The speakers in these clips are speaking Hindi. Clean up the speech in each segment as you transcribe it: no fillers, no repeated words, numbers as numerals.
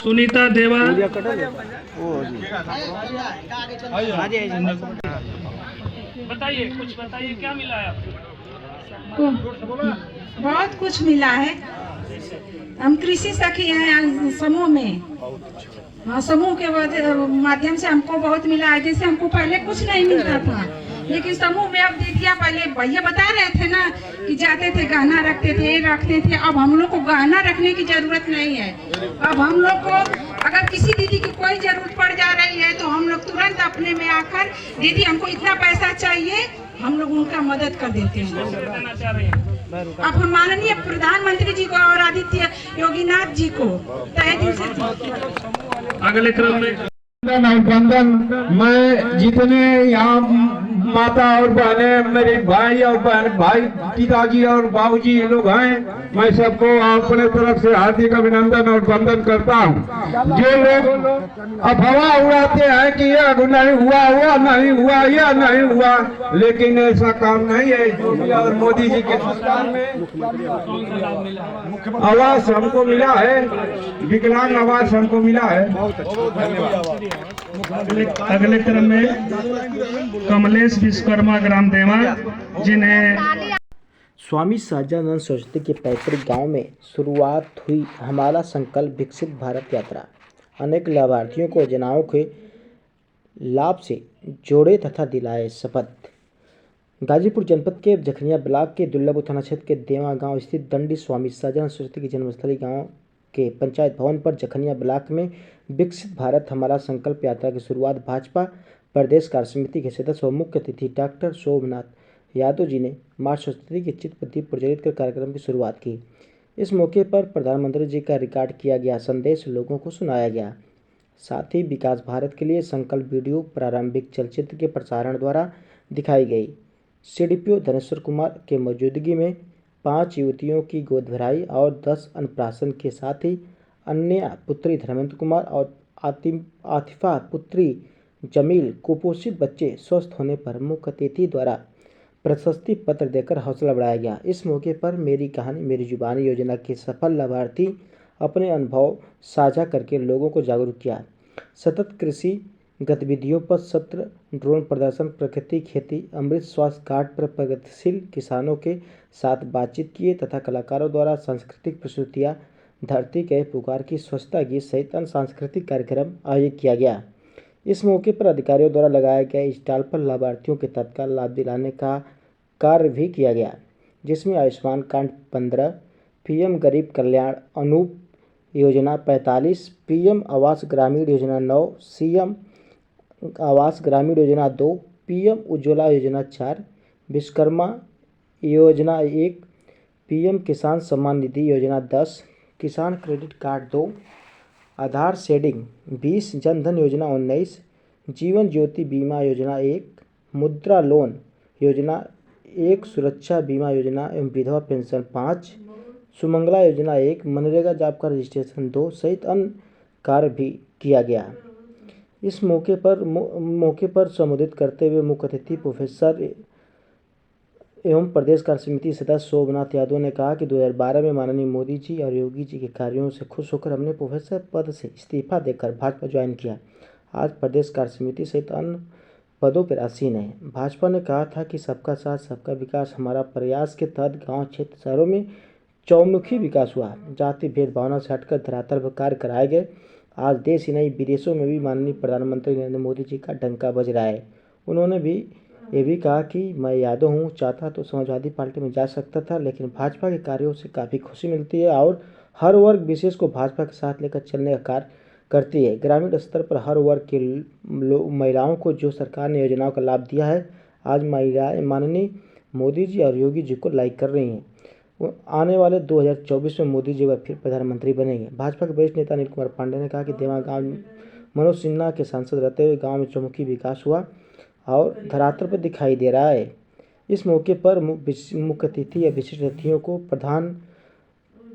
सुनीता देवा। बताइए, कुछ बताइए, क्या मिला है आपको? बहुत कुछ मिला है। हम कृषि सखी हैं समूह में। हाँ, समूह के माध्यम से हमको बहुत मिला है। जैसे हमको पहले कुछ नहीं मिलता था, लेकिन समूह में अब दे दिया। पहले भैया बता रहे थे ना कि जाते थे गहना रखते थे, रखते थे। अब हम लोग को गहना रखने की जरूरत नहीं है। अब हम लोग को अगर किसी दीदी की कोई जरूरत पड़ जा रही है तो हम लोग तुरंत अपने में आकर, दीदी हमको इतना पैसा चाहिए, हम लोग उनका मदद कर देते हैं। अब हम माननीय प्रधानमंत्री जी को और आदित्य योगीनाथ जी को तहे दिल से। अगले क्रम में अभिनंदन। मैं जितने यहाँ माता और बहने, मेरे भाई और बहन, भाई पिताजी और बाबूजी ये लोग हैं, मैं सबको अपने तरफ से हार्दिक अभिनंदन और वंदन करता हूँ। जो लोग अफवाह उड़ाते हैं कि यह नहीं हुआ, हुआ नहीं हुआ, यह नहीं हुआ, लेकिन ऐसा काम नहीं है। योगी और मोदी जी के सरकार में आवास हमको मिला है, विकलांग आवास हमको मिला है। अगले क्रम में कमलेश विश्वकर्मा ग्राम देवा, जिन्हें स्वामी सहजानंद सरस्वती के पैतृक गांव में शुरुआत हुई हमारा संकल्प विकसित भारत यात्रा। अनेक लाभार्थियों को योजनाओं के लाभ से जोड़े तथा दिलाए शपथ। गाजीपुर जनपद के जखनिया ब्लॉक के दुर्लभ थाना क्षेत्र के देवा गांव स्थित दंडी स्वामी सहजानंद सरस्वती की जन्मस्थली गांव के पंचायत भवन पर जखनिया ब्लॉक में विकसित भारत हमारा संकल्प यात्रा की शुरुआत भाजपा प्रदेश कार्य समिति के सदस्य और मुख्य अतिथि डॉक्टर शोभनाथ यादव जी ने मां सरस्वती के चित्र पर दीप प्रज्वलित कर कार्यक्रम की शुरुआत की। इस मौके पर प्रधानमंत्री जी का रिकॉर्ड किया गया संदेश लोगों को सुनाया गया। साथ ही विकास भारत के लिए संकल्प वीडियो प्रारंभिक चलचित्र के प्रसारण द्वारा दिखाई गई। सीडीपीओ धनेश्वर कुमार के मौजूदगी में 5 युवतियों की गोद भराई और 10 अन्नप्राशन के साथ ही अन्य पुत्री धर्मेंद्र कुमार और आतिफा पुत्री जमील कुपोषित बच्चे स्वस्थ होने पर मुख्य अतिथि द्वारा प्रशस्ति पत्र देकर हौसला बढ़ाया गया। इस मौके पर मेरी कहानी मेरी जुबानी योजना के सफल लाभार्थी अपने अनुभव साझा करके लोगों को जागरूक किया। सतत कृषि गतिविधियों पर सत्र, ड्रोन प्रदर्शन, प्रकृति खेती, अमृत स्वास्थ्य कार्ड पर प्रगतिशील किसानों के साथ बातचीत किए तथा कलाकारों द्वारा सांस्कृतिक प्रस्तुतियाँ, धरती के पुकार की स्वच्छता गीत सहित अन्य सांस्कृतिक कार्यक्रम आयोजित किया गया। इस मौके पर अधिकारियों द्वारा लगाए गए स्टॉल पर लाभार्थियों के तत्काल लाभ दिलाने का कार्य भी किया गया, जिसमें आयुष्मान कार्ड 15, पीएम गरीब कल्याण अनूप योजना 45, पीएम आवास ग्रामीण योजना 9, सीएम आवास ग्रामीण योजना 2, पीएम उज्ज्वला योजना 4, विश्वकर्मा योजना 1, पीएम किसान सम्मान निधि योजना 10, किसान क्रेडिट कार्ड 2, आधार शेडिंग 20, जनधन योजना 19, जीवन ज्योति बीमा योजना 1, मुद्रा लोन योजना 1, सुरक्षा बीमा योजना एवं विधवा पेंशन 5, सुमंगला योजना 1, मनरेगा जॉब का रजिस्ट्रेशन 2 सहित अन्य कार्य भी किया गया। इस मौके पर संबोधित करते हुए मुख्य अतिथि प्रोफेसर एवं प्रदेश कार्य समिति सदस्य शोभनाथ यादव ने कहा कि 2012 में माननीय मोदी जी और योगी जी के कार्यों से खुश होकर हमने प्रोफेसर पद से इस्तीफा देकर भाजपा ज्वाइन किया। आज प्रदेश कार्य समिति सहित अन्य पदों पर आसीन है। भाजपा ने कहा था कि सबका साथ सबका विकास हमारा प्रयास के तहत गाँव क्षेत्र शहरों में चौमुखी विकास हुआ। जाति भेदभावना से हटकर धरातल पर कार्य कराए गए। आज देश ही नहीं विदेशों में भी माननीय प्रधानमंत्री नरेंद्र मोदी जी का डंका बज रहा है। उन्होंने भी ये भी कहा कि मैं यादव हूँ, चाहता तो समाजवादी पार्टी में जा सकता था, लेकिन भाजपा के कार्यों से काफ़ी खुशी मिलती है और हर वर्ग विशेष को भाजपा के साथ लेकर चलने का कार्य करती है। ग्रामीण स्तर पर हर वर्ग के महिलाओं को जो सरकार ने योजनाओं का लाभ दिया है, आज महिलाएं माननीय मोदी जी और योगी जी को लाइक कर रही हैं। आने वाले 2024 में मोदी जी फिर प्रधानमंत्री बनेंगे। भाजपा के वरिष्ठ नेता अनिल कुमार पांडे ने कहा कि देवा गाँव मनोज सिन्हा के सांसद रहते हुए गाँव में चौमुखी विकास हुआ और धरातल पर दिखाई दे रहा है। इस मौके पर मुख्य अतिथि या विशिष्ट अतिथियों को प्रधान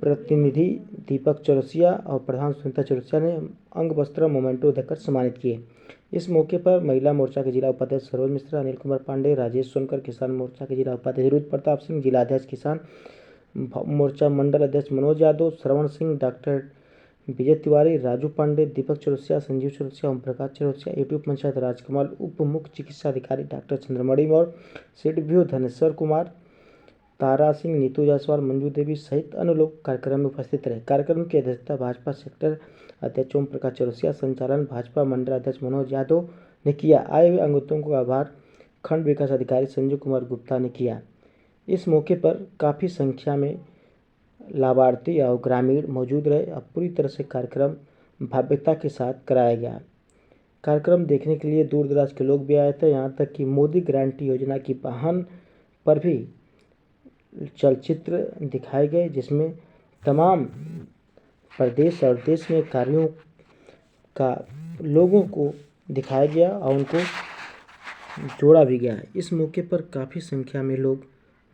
प्रतिनिधि दीपक चौरसिया और प्रधान सुनीता चौरसिया ने अंग वस्त्र मोमेंटो देकर सम्मानित किए। इस मौके पर महिला मोर्चा के जिला उपाध्यक्ष सरोज मिश्रा, अनिल कुमार पांडे, राजेश सोनकर, किसान मोर्चा के जिला उपाध्यक्ष रुद्र प्रताप सिंह, जिला अध्यक्ष किसान मोर्चा मंडल अध्यक्ष मनोज यादव, श्रवण सिंह, डॉक्टर विजय तिवारी, राजू पांडे, दीपक चौरसिया, संजीव चौरसिया, ओम प्रकाश चौरसिया, यूट्यूब पंचायत राजकमल, उप मुख्य चिकित्सा अधिकारी डॉक्टर चंद्रमणि मौर्य, सीडब्ल्यू धनेश्वर कुमार, तारा सिंह, नीतू जायसवाल, मंजू देवी सहित अन्य लोग कार्यक्रम में उपस्थित रहे। कार्यक्रम की अध्यक्षता भाजपा सेक्टर अध्यक्ष ओम प्रकाश चौरसिया, संचालन भाजपा मंडल अध्यक्ष मनोज यादव ने किया। आए हुए अंगतों का आभार खंड विकास अधिकारी संजय कुमार गुप्ता ने किया। इस मौके पर काफ़ी संख्या में लाभार्थी और ग्रामीण मौजूद रहे। अब पूरी तरह से कार्यक्रम भव्यता के साथ कराया गया। कार्यक्रम देखने के लिए दूर दराज के लोग भी आए थे। यहाँ तक कि मोदी गारंटी योजना की वाहन पर भी चलचित्र दिखाए गए, जिसमें तमाम प्रदेश और देश में कार्यों का लोगों को दिखाया गया और उनको जोड़ा भी गया है। इस मौके पर काफ़ी संख्या में लोग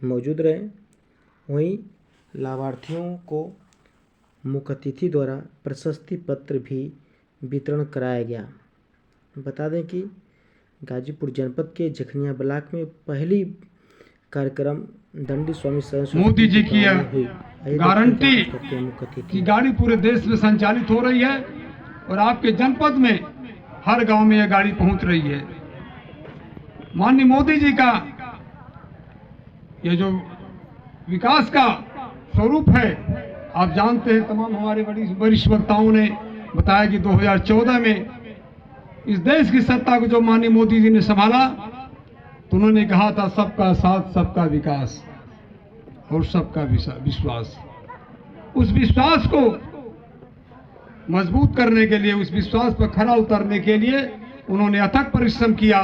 मौजूद रहे। वहीं लाभार्थियों को मुख्य अतिथि द्वारा प्रशस्ति पत्र भी वितरण कराया गया। बता दें कि गाजीपुर जनपद के जखनिया ब्लॉक में पहली कार्यक्रम दंडी स्वामी मोदी जी की गारंटी की गाड़ी पूरे देश में संचालित हो रही है और आपके जनपद में हर गांव में यह गाड़ी पहुंच रही है। माननीय मोदी जी का ये जो विकास का स्वरूप है, आप जानते हैं, तमाम हमारे वरिष्ठ वक्ताओं ने बताया कि 2014 में इस देश की सत्ता को जो माननीय मोदी जी ने संभाला तो उन्होंने कहा था सबका साथ, सबका विकास और सबका विश्वास। उस विश्वास को मजबूत करने के लिए, उस विश्वास पर खरा उतरने के लिए उन्होंने अथक परिश्रम किया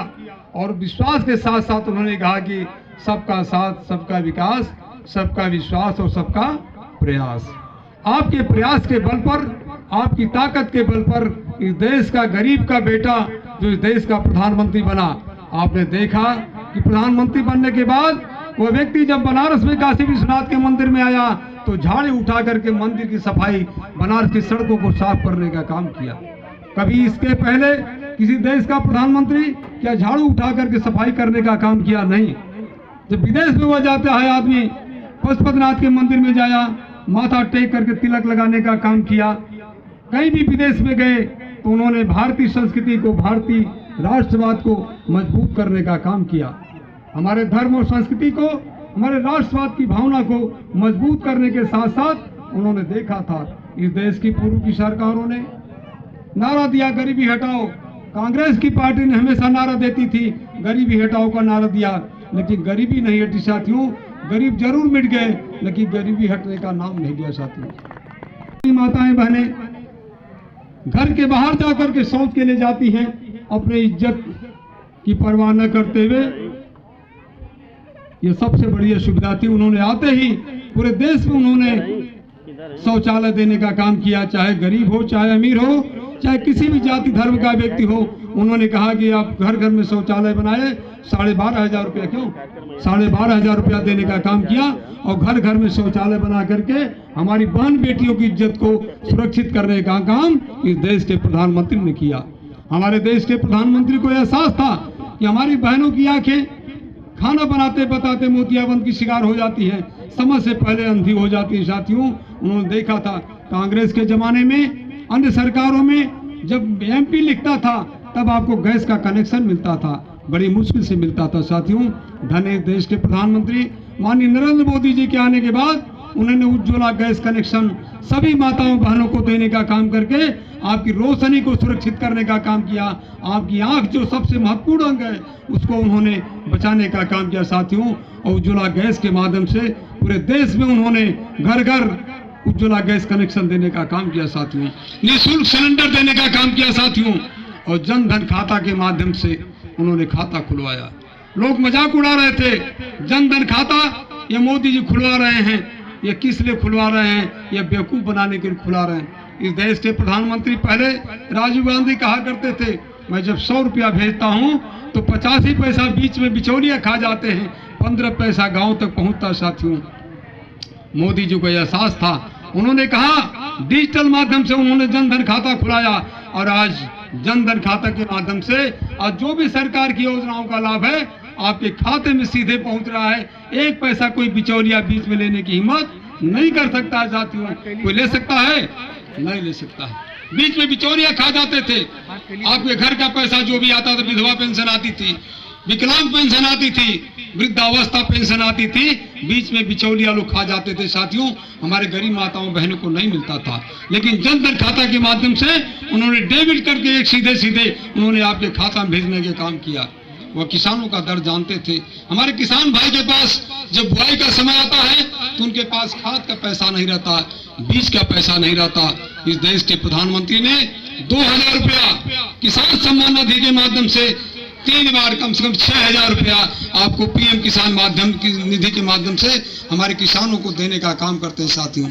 और विश्वास के साथ साथ उन्होंने कहा कि सबका साथ, सबका विकास, सबका विश्वास और सबका प्रयास। आपके प्रयास के बल पर, आपकी ताकत के बल पर इस देश का गरीब का बेटा जो इस देश का प्रधानमंत्री बना, आपने देखा कि प्रधानमंत्री बनने के बाद वो व्यक्ति जब बनारस में काशी विश्वनाथ के मंदिर में आया तो झाड़ू उठा करके मंदिर की सफाई, बनारस की सड़कों को साफ करने का काम किया। कभी इसके पहले किसी देश का प्रधानमंत्री क्या झाड़ू उठा करके सफाई करने का काम किया? नहीं। जब विदेश में वह जाता है आदमी, पशुपतिनाथ के मंदिर में जाया, माथा टेक करके तिलक लगाने का काम किया। कहीं भी विदेश में गए तो उन्होंने भारतीय संस्कृति को, भारतीय राष्ट्रवाद को मजबूत करने का काम किया। हमारे धर्म और संस्कृति को, हमारे राष्ट्रवाद की भावना को मजबूत करने के साथ साथ उन्होंने देखा था इस देश की पूर्व की सरकारों ने नारा दिया गरीबी हटाओ। कांग्रेस की पार्टी ने हमेशा नारा देती थी गरीबी हटाओ का नारा दिया, लेकिन गरीबी नहीं हटी साथियों। गरीब जरूर मिट गए लेकिन गरीबी हटने का नाम नहीं लिया साथियों। माताएं बहनें घर के बाहर जाकर के शौच के लिए जाती हैं, अपने इज्जत की परवाह न करते हुए। ये सबसे बड़ी सुविधा थी। उन्होंने आते ही पूरे देश में उन्होंने शौचालय देने का काम किया, चाहे गरीब हो, चाहे अमीर हो, चाहे किसी भी जाति धर्म का व्यक्ति हो। उन्होंने कहा कि आप घर घर में शौचालय बनाए, 12,500 रुपया, क्यों 12,500 रुपया देने का काम किया और घर घर में शौचालय बना करके हमारी बहन बेटियों की इज्जत को सुरक्षित करने का काम इस देश के प्रधानमंत्री ने किया। हमारे देश के प्रधानमंत्री को एहसास था कि हमारी बहनों की आंखें खाना बनाते बताते मोतियाबिंद की शिकार हो जाती है, समय से पहले अंधी हो जाती है साथियों। उन्होंने देखा था कांग्रेस के जमाने में, अन्य सरकारों में जब एमपी लिखता था तब आपको गैस का कनेक्शन मिलता था, बड़ी मुश्किल से मिलता था साथियों। धन्य देश के प्रधानमंत्री माननीय नरेंद्र मोदी जी के आने के बाद उन्होंने उज्ज्वला गैस कनेक्शन सभी माताओं बहनों को देने का काम करके आपकी रोशनी को सुरक्षित करने का काम किया। आपकी आंख जो सबसे महत्वपूर्ण अंग है उसको उन्होंने बचाने का काम किया साथियों। और उज्ज्वला गैस के माध्यम से पूरे देश में उन्होंने घर घर उज्ज्वला गैस कनेक्शन देने का काम किया साथियों, निःशुल्क सिलेंडर देने का काम किया साथियों। और जन धन खाता के माध्यम से उन्होंने खाता खुलवाया। लोग मजाक उड़ा रहे थे, जन धन खाता ये मोदी जी खुलवा रहे हैं, ये किस लिए खुलवा रहे हैं, ये बेवकूफ बनाने के लिए खुला रहे हैं। इस देश के प्रधानमंत्री पहले राजीव गांधी कहा करते थे, मैं जब 100 रुपया भेजता हूं तो 85 पैसा बीच में बिचौलिया खा जाते हैं, 15 पैसा गांव तक पहुंचता साथियों। मोदी जी को एहसास था, उन्होंने कहा डिजिटल माध्यम से उन्होंने जन धन खाता खुलाया और आज जन धन खाता के माध्यम से आज जो भी सरकार की योजनाओं का लाभ है आपके खाते में सीधे पहुंच रहा है। एक पैसा कोई बिचौलिया बीच में लेने की हिम्मत नहीं कर सकता है साथियों। कोई ले सकता है? नहीं ले सकता है। बीच में बिचौलिया खा जाते थे। आपके घर का पैसा जो भी आता था, विधवा पेंशन आती थी, विकलांग पेंशन आती थी, वृद्धावस्था पेंशन आती थी, बीच में बिचौलिया लोग खा जाते थे। साथियों, हमारे गरीब माताओं बहनों को नहीं मिलता था, लेकिन जनधन खाता के माध्यम से उन्होंने डेबिट करके एक सीधे सीधे उन्होंने आपके खाता में भेजने के काम किया। वह किसानों का दर्द जानते थे। हमारे किसान भाई के पास जब बुआई का समय आता है तो उनके पास खाद का पैसा नहीं रहता, बीज का पैसा नहीं रहता। इस देश के प्रधानमंत्री ने 2000 रुपया किसान सम्मान निधि के माध्यम से 3 बार कम से कम 6000 रुपया आपको पीएम किसान माध्यम की निधि के माध्यम से हमारे किसानों को देने का काम करते हैं। साथियों,